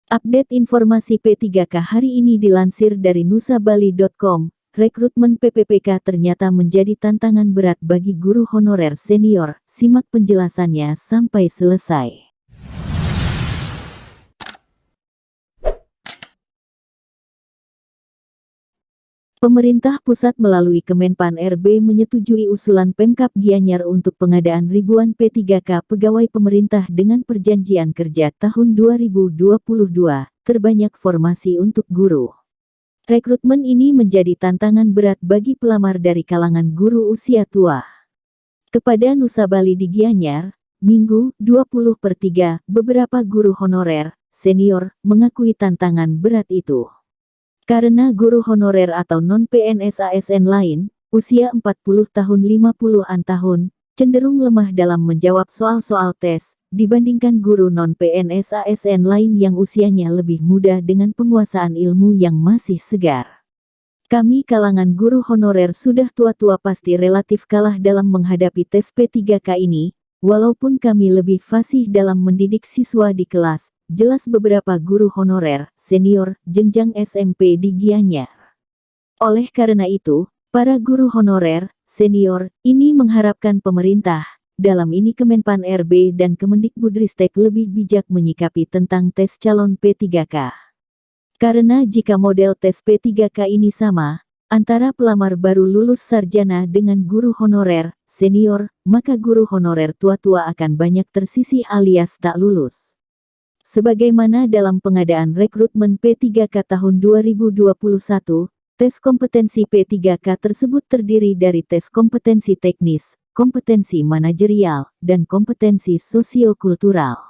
Update informasi P3K hari ini dilansir dari nusabali.com. Rekrutmen PPPK ternyata menjadi tantangan berat bagi guru honorer senior. Simak penjelasannya sampai selesai. Pemerintah pusat melalui Kemenpan RB menyetujui usulan Pemkab Gianyar untuk pengadaan ribuan P3K pegawai pemerintah dengan perjanjian kerja tahun 2022, terbanyak formasi untuk guru. Rekrutmen ini menjadi tantangan berat bagi pelamar dari kalangan guru usia tua. Kepada Nusabali di Gianyar, Minggu 20/3, beberapa guru honorer senior mengakui tantangan berat itu. Karena guru honorer atau non-PNS ASN lain, usia 40 tahun 50-an tahun, cenderung lemah dalam menjawab soal-soal tes, dibandingkan guru non-PNS ASN lain yang usianya lebih muda dengan penguasaan ilmu yang masih segar. Kami kalangan guru honorer sudah tua-tua pasti relatif kalah dalam menghadapi tes P3K ini, walaupun kami lebih fasih dalam mendidik siswa di kelas, jelas beberapa guru honorer senior jenjang SMP di Gianyar. Oleh karena itu, para guru honorer senior ini mengharapkan pemerintah, dalam ini Kemenpan RB dan Kemendikbudristek lebih bijak menyikapi tentang tes calon P3K. Karena jika model tes P3K ini sama, antara pelamar baru lulus sarjana dengan guru honorer senior, maka guru honorer tua-tua akan banyak tersisih alias tak lulus. Sebagaimana dalam pengadaan rekrutmen P3K tahun 2021, tes kompetensi P3K tersebut terdiri dari tes kompetensi teknis, kompetensi manajerial, dan kompetensi sosiokultural.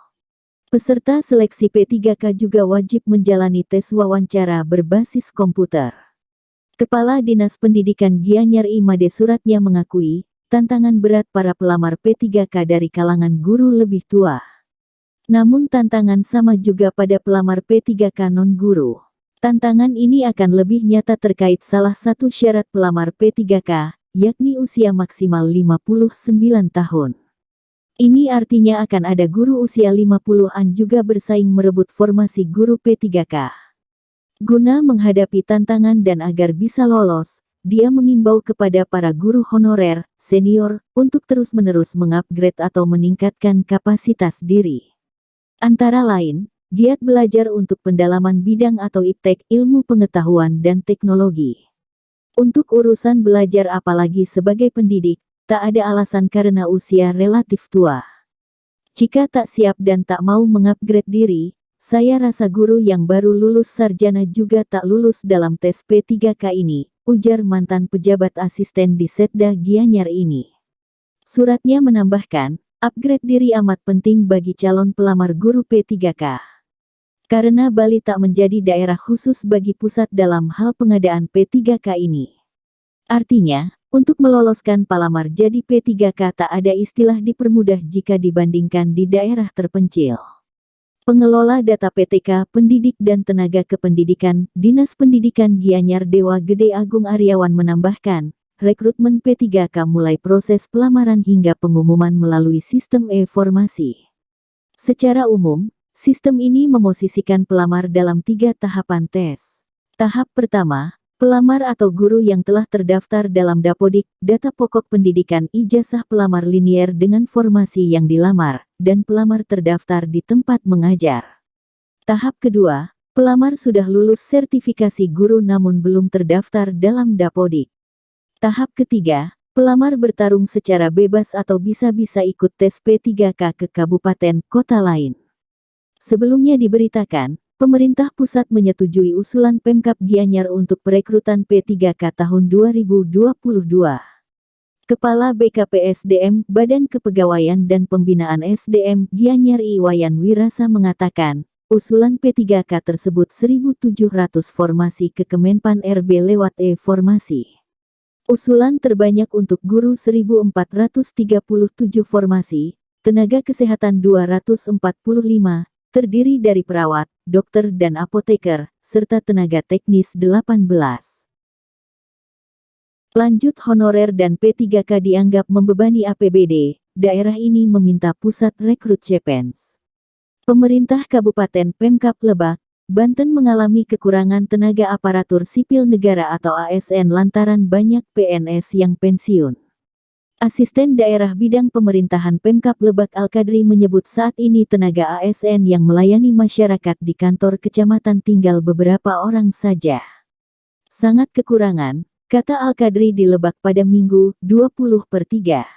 Peserta seleksi P3K juga wajib menjalani tes wawancara berbasis komputer. Kepala Dinas Pendidikan Gianyar Imade Suratnya mengakui, tantangan berat para pelamar P3K dari kalangan guru lebih tua. Namun tantangan sama juga pada pelamar P3K non-guru. Tantangan ini akan lebih nyata terkait salah satu syarat pelamar P3K, yakni usia maksimal 59 tahun. Ini artinya akan ada guru usia 50-an juga bersaing merebut formasi guru P3K. Guna menghadapi tantangan dan agar bisa lolos, dia mengimbau kepada para guru honorer senior untuk terus-menerus mengupgrade atau meningkatkan kapasitas diri. Antara lain, giat belajar untuk pendalaman bidang atau iptek ilmu pengetahuan dan teknologi. Untuk urusan belajar apalagi sebagai pendidik, tak ada alasan karena usia relatif tua. Jika tak siap dan tak mau mengupgrade diri, saya rasa guru yang baru lulus sarjana juga tak lulus dalam tes P3K ini, ujar mantan pejabat asisten di Setda Gianyar ini. Suratnya menambahkan, upgrade diri amat penting bagi calon pelamar guru P3K. Karena Bali tak menjadi daerah khusus bagi pusat dalam hal pengadaan P3K ini. Artinya, untuk meloloskan pelamar jadi P3K tak ada istilah dipermudah jika dibandingkan di daerah terpencil. Pengelola data PTK Pendidik dan Tenaga Kependidikan, Dinas Pendidikan Gianyar Dewa Gede Agung Aryawan menambahkan, rekrutmen P3K mulai proses pelamaran hingga pengumuman melalui sistem e-formasi. Secara umum, sistem ini memosisikan pelamar dalam 3 tahapan tes. Tahap pertama, pelamar atau guru yang telah terdaftar dalam Dapodik, data pokok pendidikan ijazah pelamar linier dengan formasi yang dilamar, dan pelamar terdaftar di tempat mengajar. Tahap kedua, pelamar sudah lulus sertifikasi guru namun belum terdaftar dalam Dapodik. Tahap ketiga, pelamar bertarung secara bebas atau bisa-bisa ikut tes P3K ke kabupaten kota lain. Sebelumnya diberitakan, pemerintah pusat menyetujui usulan Pemkab Gianyar untuk perekrutan P3K tahun 2022. Kepala BKPSDM Badan Kepegawaian dan Pembinaan SDM Gianyar Iwayan Wirasa mengatakan, usulan P3K tersebut 1.700 formasi ke Kemenpan RB lewat e-formasi. Usulan terbanyak untuk guru 1.437 formasi, tenaga kesehatan 245, terdiri dari perawat, dokter dan apoteker, serta tenaga teknis 18. Lanjut honorer dan P3K dianggap membebani APBD, daerah ini meminta pusat rekrut CPNS. Pemerintah Kabupaten Pemkab Lebak, Banten mengalami kekurangan tenaga aparatur sipil negara atau ASN lantaran banyak PNS yang pensiun. Asisten Daerah Bidang Pemerintahan Pemkab Lebak Al-Kadri menyebut saat ini tenaga ASN yang melayani masyarakat di kantor kecamatan tinggal beberapa orang saja. Sangat kekurangan, kata Al-Kadri di Lebak pada Minggu, 20/3.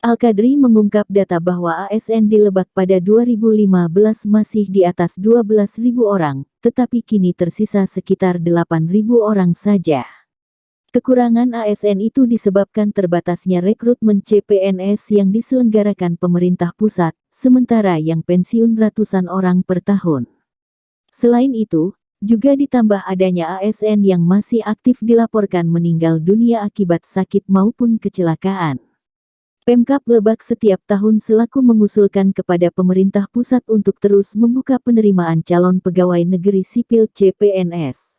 Al-Kadri mengungkap data bahwa ASN di Lebak pada 2015 masih di atas 12.000 orang, tetapi kini tersisa sekitar 8.000 orang saja. Kekurangan ASN itu disebabkan terbatasnya rekrutmen CPNS yang diselenggarakan pemerintah pusat, sementara yang pensiun ratusan orang per tahun. Selain itu, juga ditambah adanya ASN yang masih aktif dilaporkan meninggal dunia akibat sakit maupun kecelakaan. Pemkab Lebak setiap tahun selalu mengusulkan kepada pemerintah pusat untuk terus membuka penerimaan calon pegawai negeri sipil CPNS.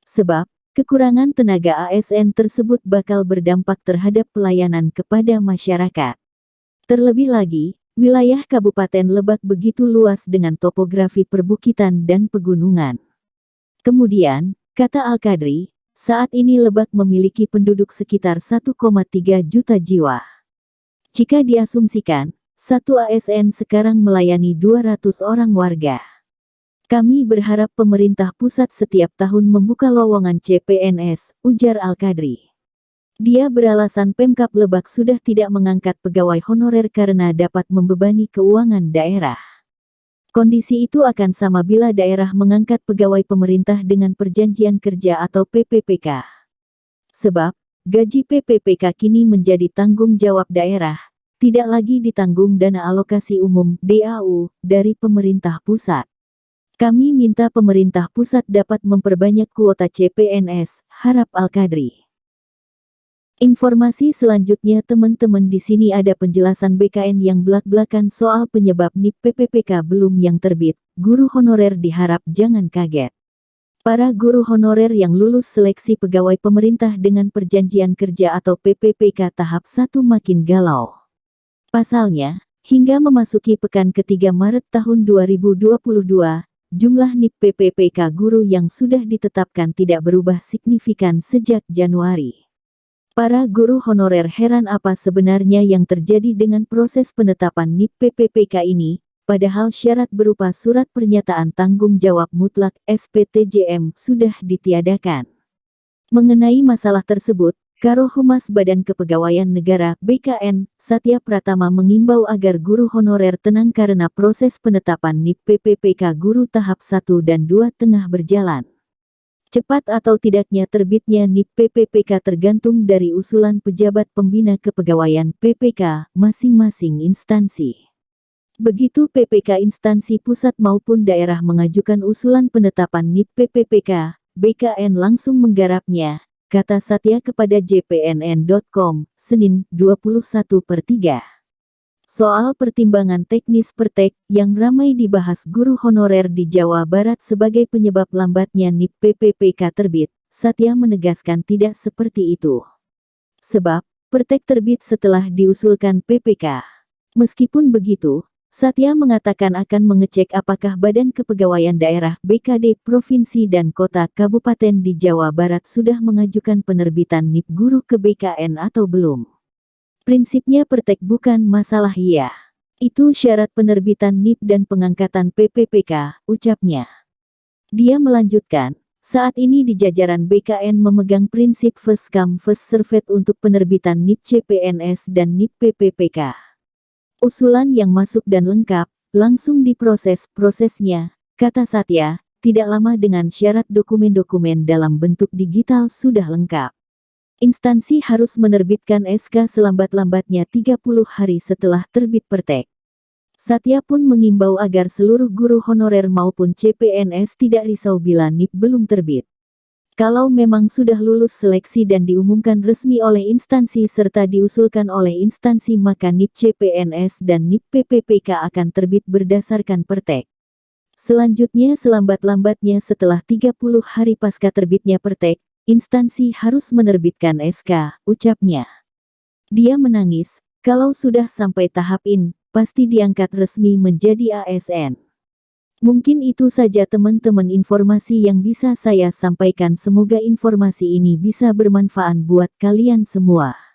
Sebab, kekurangan tenaga ASN tersebut bakal berdampak terhadap pelayanan kepada masyarakat. Terlebih lagi, wilayah Kabupaten Lebak begitu luas dengan topografi perbukitan dan pegunungan. Kemudian, kata Al-Kadri, saat ini Lebak memiliki penduduk sekitar 1,3 juta jiwa. Jika diasumsikan, satu ASN sekarang melayani 200 orang warga. Kami berharap pemerintah pusat setiap tahun membuka lowongan CPNS, ujar Al-Kadri. Dia beralasan Pemkab Lebak sudah tidak mengangkat pegawai honorer karena dapat membebani keuangan daerah. Kondisi itu akan sama bila daerah mengangkat pegawai pemerintah dengan perjanjian kerja atau PPPK. Sebab, gaji PPPK kini menjadi tanggung jawab daerah, tidak lagi ditanggung dana alokasi umum (DAU) dari pemerintah pusat. Kami minta pemerintah pusat dapat memperbanyak kuota CPNS, harap Al-Kadri. Informasi selanjutnya teman-teman di sini ada penjelasan BKN yang belak-belakan soal penyebab NIP PPPK belum yang terbit, guru honorer diharap jangan kaget. Para guru honorer yang lulus seleksi pegawai pemerintah dengan perjanjian kerja atau PPPK tahap 1 makin galau. Pasalnya, hingga memasuki pekan ketiga Maret tahun 2022, jumlah NIP PPPK guru yang sudah ditetapkan tidak berubah signifikan sejak Januari. Para guru honorer heran apa sebenarnya yang terjadi dengan proses penetapan NIP PPPK ini, padahal syarat berupa surat pernyataan tanggung jawab mutlak (SPTJM) sudah ditiadakan. Mengenai masalah tersebut, Karo Humas Badan Kepegawaian Negara (BKN), Satya Pratama mengimbau agar guru honorer tenang karena proses penetapan NIP PPPK guru tahap 1 dan 2 tengah berjalan. Cepat atau tidaknya terbitnya NIP PPPK tergantung dari usulan pejabat pembina kepegawaian PPK masing-masing instansi. Begitu PPK instansi pusat maupun daerah mengajukan usulan penetapan NIP PPPK, BKN langsung menggarapnya, kata Satya kepada jpnn.com, Senin, 21/3. Soal pertimbangan teknis Pertek, yang ramai dibahas guru honorer di Jawa Barat sebagai penyebab lambatnya NIP PPPK terbit, Satya menegaskan tidak seperti itu. Sebab, Pertek terbit setelah diusulkan PPK. Meskipun begitu, Satya mengatakan akan mengecek apakah Badan Kepegawaian Daerah (BKD) Provinsi dan Kota Kabupaten di Jawa Barat sudah mengajukan penerbitan NIP guru ke BKN atau belum. Prinsipnya Pertek bukan masalah iya. Itu syarat penerbitan NIP dan pengangkatan PPPK, ucapnya. Dia melanjutkan, saat ini di jajaran BKN memegang prinsip first come first served untuk penerbitan NIP CPNS dan NIP PPPK. Usulan yang masuk dan lengkap, langsung diproses prosesnya, kata Satya, tidak lama dengan syarat dokumen-dokumen dalam bentuk digital sudah lengkap. Instansi harus menerbitkan SK selambat-lambatnya 30 hari setelah terbit Pertek. Satya pun mengimbau agar seluruh guru honorer maupun CPNS tidak risau bila NIP belum terbit. Kalau memang sudah lulus seleksi dan diumumkan resmi oleh instansi serta diusulkan oleh instansi maka NIP CPNS dan NIP PPPK akan terbit berdasarkan Pertek. Selanjutnya selambat-lambatnya setelah 30 hari pasca terbitnya Pertek, instansi harus menerbitkan SK, ucapnya. Dia menangis, kalau sudah sampai tahap ini, pasti diangkat resmi menjadi ASN. Mungkin itu saja teman-teman informasi yang bisa saya sampaikan. Semoga informasi ini bisa bermanfaat buat kalian semua.